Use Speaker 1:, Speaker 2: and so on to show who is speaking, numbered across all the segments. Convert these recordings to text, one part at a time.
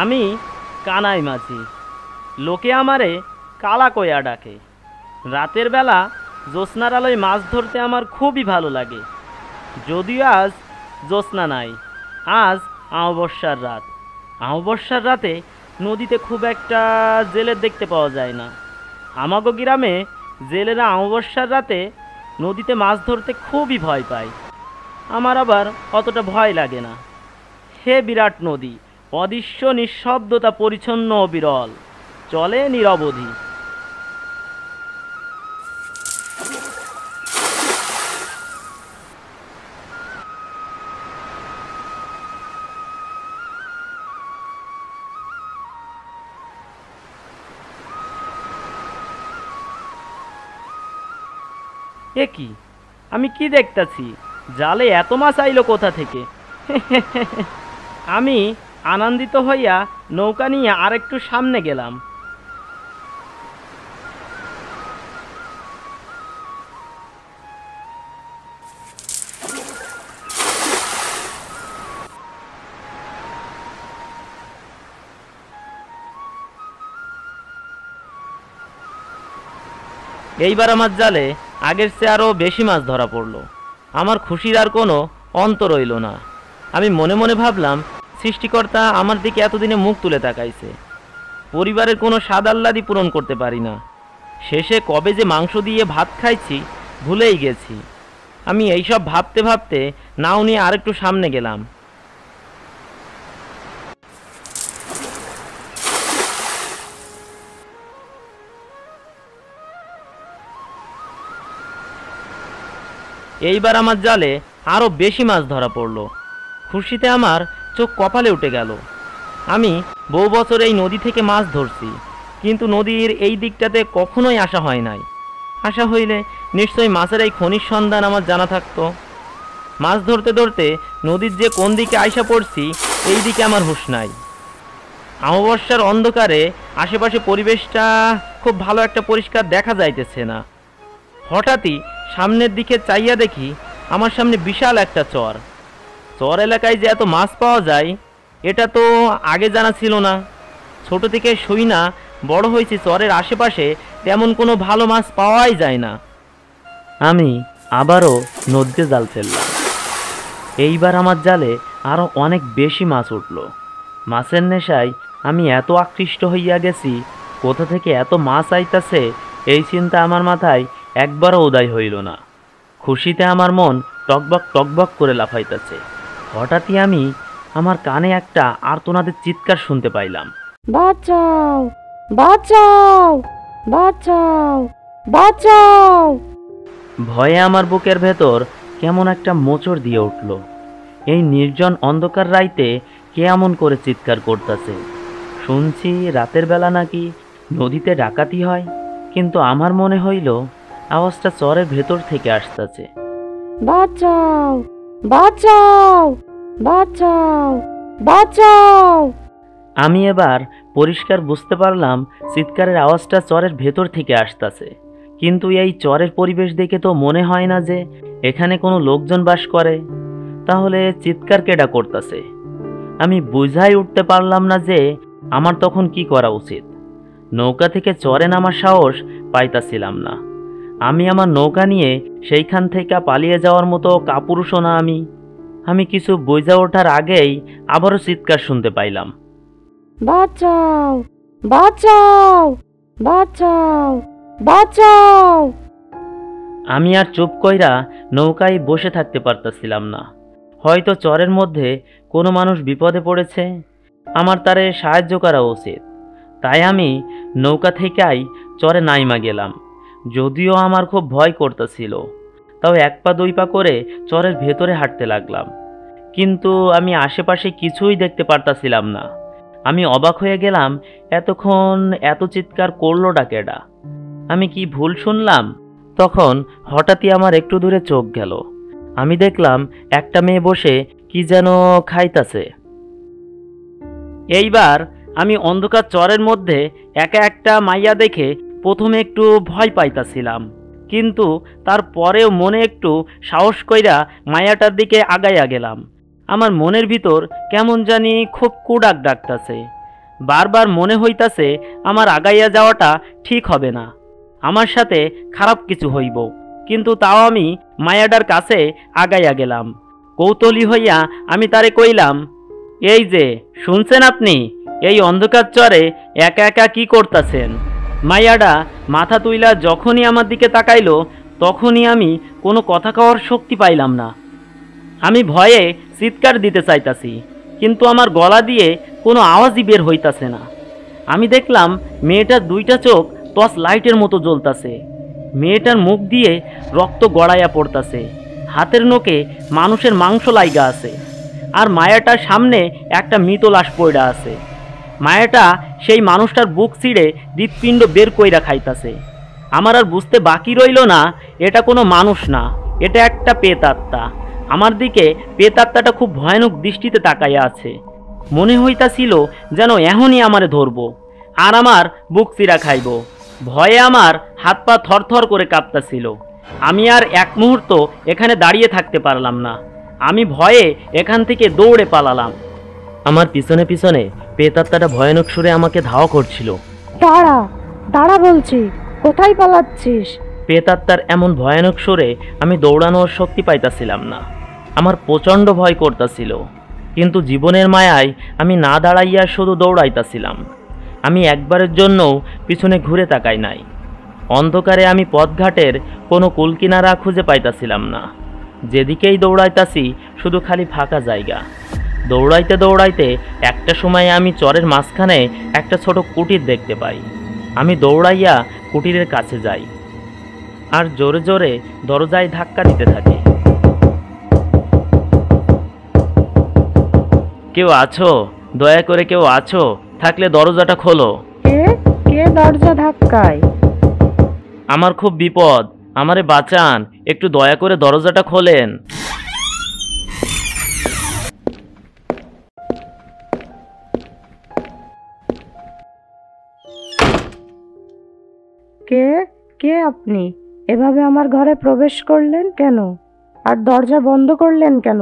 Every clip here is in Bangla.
Speaker 1: আমি কানাই মাঝি, লোকে আমারে কালা কয়া ডাকে। রাতের বেলা জ্যোৎস্নার আলোয় মাছ ধরতে আমার খুবই ভালো লাগে। যদিও আজ জ্যোৎস্না নাই, আজ অমাবস্যার রাত। অমাবস্যার রাতে নদীতে খুব একটা জেলের দেখতে পাওয়া যায় না। আমাগো গ্রামে জেলেরা অমাবস্যার রাতে নদীতে মাছ ধরতে খুবই ভয় পায়। আমার আবার অতটা ভয় লাগে না। হে বিরাট নদী, অদৃশ্য নিঃশব্দতা, পরিচ্ছন্ন বিরল, চলে নিরবধি। এ কি, আমি কি দেখতাছি? জালে এত মাছ আইলো কোথা থেকে? আমি আনন্দিত হইয়া নৌকা নিয়ে আরেকটু সামনে গেলাম। এইবার আমার জালে আগের চেয়ে আরও বেশি মাছ ধরা পড়লো। আমার খুশির আর কোনো অন্ত রইল না। আমি মনে মনে ভাবলাম, সৃষ্টিকর্তা আমার দিকে এতদিনে মুখ তুলে তাকাইছে। পরিবারের কোনো স্বাদ আহ্লাদই পূরণ করতে পারি না। শেষে কবে যে মাংস দিয়ে ভাত খাইছি ভুলেই গেছি। আমি এইসব ভাবতে ভাবতে নাও নিয়ে আরেকটু সামনে গেলাম। এইবার আমার জালে আরও বেশি মাছ ধরা পড়লো। খুশিতে আমার চোখ কপালে উঠে গেল। আমি বহু বছর এই নদী থেকে মাছ ধরছি, কিন্তু নদীর এই দিকটাতে কখনোই আসা হয় নাই। আসা হইলে নিশ্চয়ই মাছের এই খনির সন্ধান আমার জানা থাকতো। মাছ ধরতে ধরতে নদীর যে কোন দিকে আইসা পড়ছি এই দিকে আমার হুঁশ নাই। অমাবস্যার অন্ধকারে আশেপাশে পরিবেশটা খুব ভালো একটা পরিষ্কার দেখা যাইতেছে না। হঠাৎই সামনের দিকে চাইয়া দেখি আমার সামনে বিশাল একটা চর। চর এলাকায় যে এত মাছ পাওয়া যায় এটা তো আগে জানা ছিল না। ছোট থেকে শুই না বড় হয়েছি চরের আশেপাশে তেমন কোনো ভালো মাছ পাওয়াই যায় না। আমি আবারও নদীতে জাল ফেললাম। এইবার আমার জালে আরও অনেক বেশি মাছ উঠল। মাছের নেশায় আমি এত আকৃষ্ট হইয়া গেছি, কোথা থেকে এত মাছ আইতাছে এই চিন্তা আমার মাথায় একবারও উদয় হইল না। খুশিতে আমার মন টকবক টকবক করে লাফাইতেছে। হঠাৎই আমি আমার কানে একটা আর্তনাদের চিৎকার শুনতে পাইলাম,
Speaker 2: বাঁচাও, বাঁচাও, বাঁচাও, বাঁচাও।
Speaker 1: ভয়ে আমার বুকের ভেতর কেমন একটা মোচড় দিয়ে উঠল। এই নির্জন অন্ধকার রাইতে কে এমন করে চিৎকার করতেছে? শুনছি রাতের বেলা নাকি নদীতে ডাকাতি হয়, কিন্তু আমার মনে হইল আওয়াজটা চরের ভেতর থেকে আসতেছে।
Speaker 2: বাঁচাও, বাঁচাও, বাঁচাও, বাঁচাও।
Speaker 1: আমি এবার পরিষ্কার বুঝতে পারলাম চিৎকারের আওয়াজটা চরের ভেতর থেকে আসতেছে, কিন্তু এই চরের পরিবেশ দেখে তো মনে হয় না যে এখানে কোনো লোকজন বাস করে। তাহলে চিৎকার কেডা করতেছে? আমি বুঝাই উঠতে পারলাম না যে আমার তখন কি করা উচিত। নৌকা থেকে চরে নামার সাহস পাইতাছিলাম না। আমি আমার নৌকা নিয়ে সেইখান থেকে পালিয়ে যাওয়ার মতো কাপুরুষও না আমি কিছু বুঝা ওঠার আগেই আবারও চিৎকার শুনতে পাইলাম,
Speaker 2: বাঁচাও, বাঁচাও, বাঁচাও, বাঁচাও।
Speaker 1: আমি আর চুপ কইরা নৌকায় বসে থাকতে পারতাছিলাম না। হয়তো চরের মধ্যে কোনো মানুষ বিপদে পড়েছে, আমার তারে সাহায্য করা উচিত। তাই আমি নৌকা থেকেই চরে নাইমা গেলাম। যদিও আমার খুব ভয় করতেছিল, তাও এক পা দুই পা করে চরের ভেতরে হাঁটতে লাগলাম। কিন্তু আমি আশেপাশে কিছুই দেখতে পারতাছিলাম না। আমি অবাক হয়ে গেলাম, এতক্ষণ এত চিৎকার করলো ডাকেডা? আমি কি ভুল শুনলাম? তখন হঠাৎই আমার একটু দূরে চোখ গেল। আমি দেখলাম একটা মেয়ে বসে কি যেন খাইতাছে। এইবার আমি অন্ধকার চরের মধ্যে একা একটা মাইয়া দেখে প্রথমে একটু ভয় পাইতাছিলাম, কিন্তু তারপরেও মনে একটু সাহস কইরা মায়াটার দিকে আগাইয়া গেলাম। আমার মনের ভিতর কেমন জানি খুব কুডাক ডাকতাছে, বারবার মনে হইতাছে আমার আগাইয়া যাওয়াটা ঠিক হবে না, আমার সাথে খারাপ কিছু হইব। কিন্তু তাও আমি মায়াডার কাছে আগাইয়া গেলাম। কৌতূহলী হইয়া আমি তারে কইলাম, এই যে শুনছেন আপনি, এই অন্ধকার চরে একা একা কি করতেছেন? মায়াডা মাথা তুইলা যখনই আমার দিকে তাকাইল, তখনই আমি কোনো কথা কওয়ার শক্তি পাইলাম না। আমি ভয়ে চিৎকার দিতে চাইতাছি, কিন্তু আমার গলা দিয়ে কোনো আওয়াজই বের হইতাছে না। আমি দেখলাম মেয়েটার দুইটা চোখ টর্চ লাইটের মতো জ্বলতাছে। মেয়েটার মুখ দিয়ে রক্ত গড়াইয়া পড়তাছে, হাতের নোকে মানুষের মাংস লাইগা আছে, আর মায়াটার সামনে একটা মৃত লাশ পড়া আছে। মায়াটা সেই মানুষটার বুক ছিঁড়ে হৃৎপিণ্ড বের কইরা খাইতাছে। আমার আর বুঝতে বাকি রইল না, এটা কোনো মানুষ না, এটা একটা প্রেতাত্মা। আমার দিকে প্রেতাত্মাটা খুব ভয়ানক দৃষ্টিতে তাকাইয়া আছে। মনে হইতাছিল যেন এখনই আমারে ধরবো আর আমার বুক চিরা খাইব। ভয়ে আমার হাত পা থরথর করে কাঁপতাছিল। আমি আর এক মুহূর্ত এখানে দাঁড়িয়ে থাকতে পারলাম না। আমি ভয়ে এখান থেকে দৌড়ে পালালাম। আমার পিছনে পিছনে প্রেতাত্মাটা ভয়ানক সুরে আমাকে ধাওয়া করছিল।
Speaker 2: দাঁড়া, দাঁড়া বলছি, কোথায় পালাচ্ছিস?
Speaker 1: প্রেতাত্মার এমন ভয়ানক সুরে আমি দৌড়ানোর শক্তি পাইতাছিলাম না। আমার প্রচণ্ড ভয় করতেছিল, কিন্তু জীবনের মায়ায় আমি না দাঁড়াইয়া শুধু দৌড়াইতাছিলাম। আমি একবারের জন্যও পিছনে ঘুরে তাকাই নাই। অন্ধকারে আমি পথঘাটের কোনো কুলকিনারা খুঁজে পাইতাছিলাম না। যেদিকেই দৌড়াইতাছি শুধু খালি ফাঁকা জায়গা। দৌড়াইতে দৌড়াইতে একটা সময় আমি চরের মাঝখানে একটা ছোট কুটির দেখতে পাই। আমি দৌড়াইয়া কুটিরের কাছে যাই আর জোরে জোরে দরজায় ধাক্কা দিতে থাকি। কেউ আছো? দয়া করে কেউ আছো? থাকলে দরজাটা খোলো।
Speaker 2: কে কে দরজা ধাক্কায়?
Speaker 1: আমার খুব বিপদ, আমারে বাঁচান, একটু দয়া করে দরজাটা খোলেন।
Speaker 2: কে কে আপনি? এভাবে আমার ঘরে প্রবেশ করলেন কেন? আর দরজা বন্ধ করলেন কেন?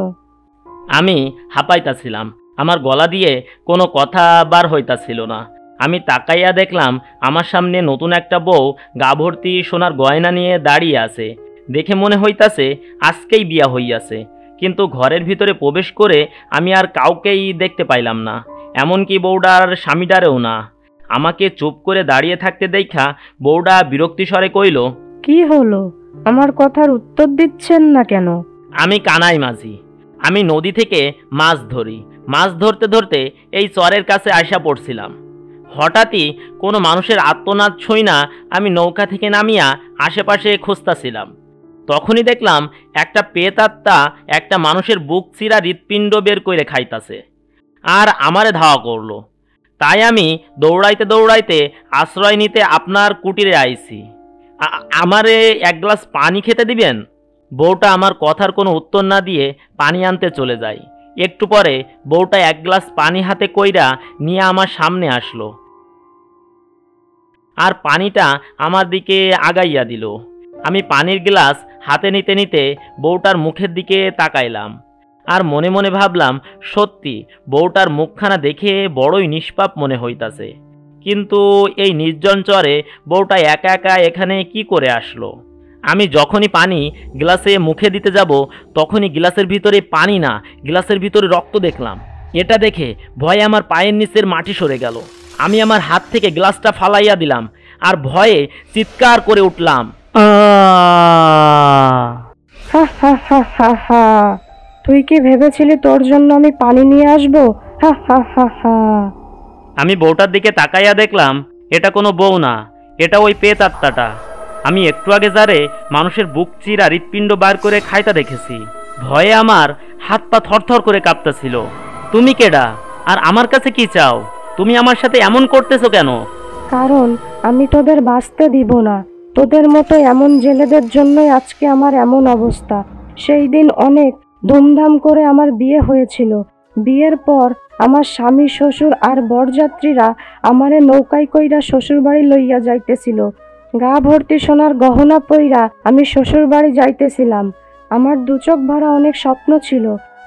Speaker 1: আমি হাঁপাইতাছিলাম, আমার গলা দিয়ে কোনো কথা বার হইতাছিল না। আমি তাকাইয়া দেখলাম আমার সামনে নতুন একটা বউ গা ভর্তি সোনার গয়না নিয়ে দাঁড়িয়ে আছে। দেখে মনে হইতাছে আজকেই বিয়া হইয়াছে। কিন্তু ঘরের ভিতরে প্রবেশ করে আমি আর কাউকেই দেখতে পাইলাম না, এমনকি বউডার স্বামীডারেও না। আমাকে চুপ করে দাঁড়িয়ে থাকতে দেখা বউডা বিরক্তি স্বরে কইল,
Speaker 2: কি হলো? আমার কথার উত্তর দিচ্ছেন না কেন?
Speaker 1: আমি কানাই মাঝি, আমি নদী থেকে মাছ ধরি। মাছ ধরতে ধরতে এই চরের কাছে আইসা পড়ছিলাম। হঠাৎই কোনো মানুষের আর্তনাদ ছুঁই না আমি নৌকা থেকে নামিয়া আশেপাশে খুঁজতাছিলাম। তখনই দেখলাম একটা প্রেতাত্মা একটা মানুষের বুক চিরা হৃৎপিণ্ড বের করে খাইতাছে আর আমারে ধাওয়া করলো। তাই আমি দৌড়াইতে দৌড়াইতে আশ্রয় নিতে আপনার কুটিরে আইছি। আমারে এক গ্লাস পানি খেতে দিবেন? বউটা আমার কথার কোনো উত্তর না দিয়ে পানি আনতে চলে যায়। একটু পরে বউটা এক গ্লাস পানি হাতে কইরা নিয়ে আমার সামনে আসলো আর পানিটা আমার দিকে আগাইয়া দিল। আমি পানির গ্লাস হাতে নিতে নিতে বউটার মুখের দিকে তাকাইলাম আর মনে মনে ভাবলাম, সত্যি বউটার মুখখানা দেখে বড়ই নিষ্পাপ মনে হইতাছে। কিন্তু এই নির্জন চরে বউটা একা একা এখানে কি করে আসলো? আমি যখনই পানি গ্লাসে মুখে দিতে যাব তখনই গ্লাসের ভিতরে পানি না, গ্লাসের ভিতরে রক্ত দেখলাম। এটা দেখে ভয়ে আমার পায়ের নিচের মাটি সরে গেল। আমি আমার হাত থেকে গ্লাসটা ফালাইয়া দিলাম আর ভয়ে চিৎকার করে উঠলাম,
Speaker 2: হা হা হা হা হা! তুই কি ভেবেছিলি তোর জন্য আমি পানি নিয়ে আসবো? হা হা হা হা!
Speaker 1: আমি বউটার দিকে তাকাইয়া দেখলাম এটা কোনো বউ না, এটা ওই প্রেতাত্মাটা। আমি একটু আগে যারে মানুষের বুক চিরা হৃৎপিণ্ড বার করে খাইতা দেখেছি। ভয়ে আমার হাত পা থরথর করে কাঁপতেছিল। তুমি কেডা? আর আমার কাছে কি চাও? তুমি আমার সাথে এমন করতেছো কেন?
Speaker 2: কারণ আমি তোদের বাঁচতে দিব না। তোদের মতো এমন জেলেদের জন্যই আজকে আমার এমন অবস্থা। সেই দিন অনেক ধুমধাম করে আমার বিয়ে হয়েছিল। বিয়ের পর আমার স্বামী, শ্বশুর আর বরযাত্রীরা আমারে নৌকায় কইরা শ্বশুর বাড়ি লইয়া যাইতেছিল। গা ভর্তি সোনার গহনা পইরা আমি শ্বশুর বাড়ি যাইতেছিলাম। আমার দু চোখ ভরা অনেক স্বপ্ন ছিল।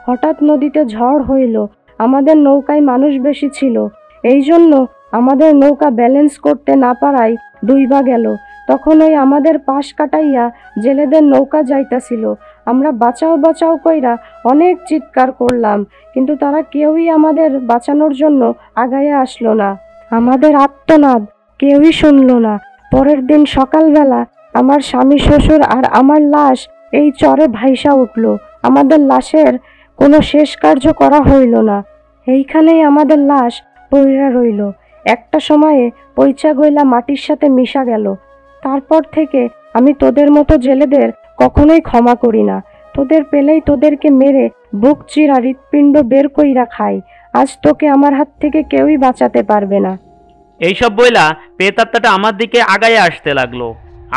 Speaker 2: হঠাৎ নদীতে ঝড় হইল। আমাদের নৌকায় মানুষ বেশি ছিল। এই জন্য আমাদের নৌকা ব্যালেন্স করতে না পারায় ডুইবা গেল। তখন ওই আমাদের পাশ কাটাইয়া জেলেদের নৌকা যাইতাছিল। আমরা বাঁচাও বাঁচাও কইরা অনেক চিৎকার করলাম, কিন্তু তারা কেউই আমাদের বাঁচানোর জন্য আগাইয়া আসলো না। আমাদের আর্তনাদ কেউই শুনল না। পরের দিন সকালবেলা আমার স্বামী শ্বশুর আর আমার লাশ এই চরে ভাইসা উঠল। আমাদের লাশের কোনো শেষ কার্য করা হইল না। এইখানেই আমাদের লাশ পইড়া রইল। একটা সময়ে পইচা গইলা মাটির সাথে মিশা গেল। তারপর থেকে আমি তোদের মতো জেলেদের কখনোই ক্ষমা করি না। তোদের পেলেই তোদেরকে মেরে বুক চিরা হৃৎপিণ্ড বের কইরা খাই। আজ তোকে আমার হাত থেকে কেউই বাঁচাতে পারবে না।
Speaker 1: এইসব বইলা প্রেতাত্মাটা আমার দিকে আগায় আসতে লাগলো।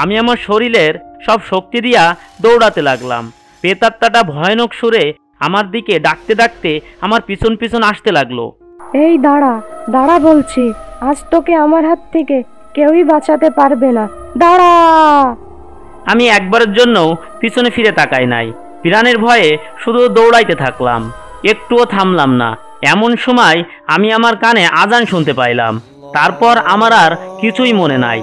Speaker 1: আমি আমার শরীরের সব শক্তি দিয়া দৌড়াতে লাগলাম। প্রেতাত্মাটা ভয়ানক সুরে আমার দিকে ডাকতে ডাকতে আমার পিছন পিছন আসতে লাগলো।
Speaker 2: এই দাঁড়া দাঁড়া বলছি, আজ তোকে আমার হাত থেকে কেউই বাঁচাতে পারবে না, দাঁড়া।
Speaker 1: আমি একবারের জন্যও পিছনে ফিরে তাকাই নাই। প্রাণের ভয়ে শুধু দৌড়াইতে থাকলাম, একটুও থামলাম না। এমন সময় আমি আমার কানে আজান শুনতে পাইলাম। তারপর আমার আর কিছুই মনে নাই।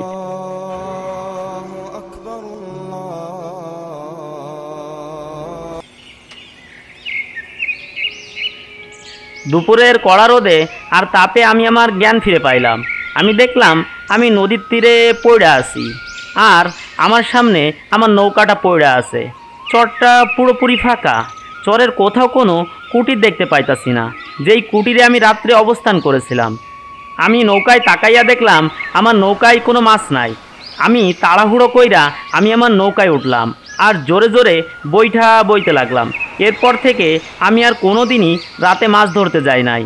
Speaker 1: দুপুরের কড়া রোদে আর তাপে আমি আমার জ্ঞান ফিরে পাইলাম। আমি দেখলাম আমি নদীর তীরে পড়ে আছি, আর আমার সামনে আমার নৌকাটা পড়ে আছে। চরটা পুরোপুরি ফাঁকা। চরের কোথাও কোনো কুটির দেখতে পাইতাছি না, যেই কুটিরে আমি রাত্রে অবস্থান করেছিলাম। আমি নৌকায় তাকাইয়া দেখলাম আমার নৌকায় কোনো মাছ নাই। আমি তাড়াহুড়ো কইরা আমি আমার নৌকায় উঠলাম আর জোরে জোরে বইটা বইতে লাগলাম। এরপর থেকে আমি আর কোনো দিনই রাতে মাছ ধরতে যাই নাই।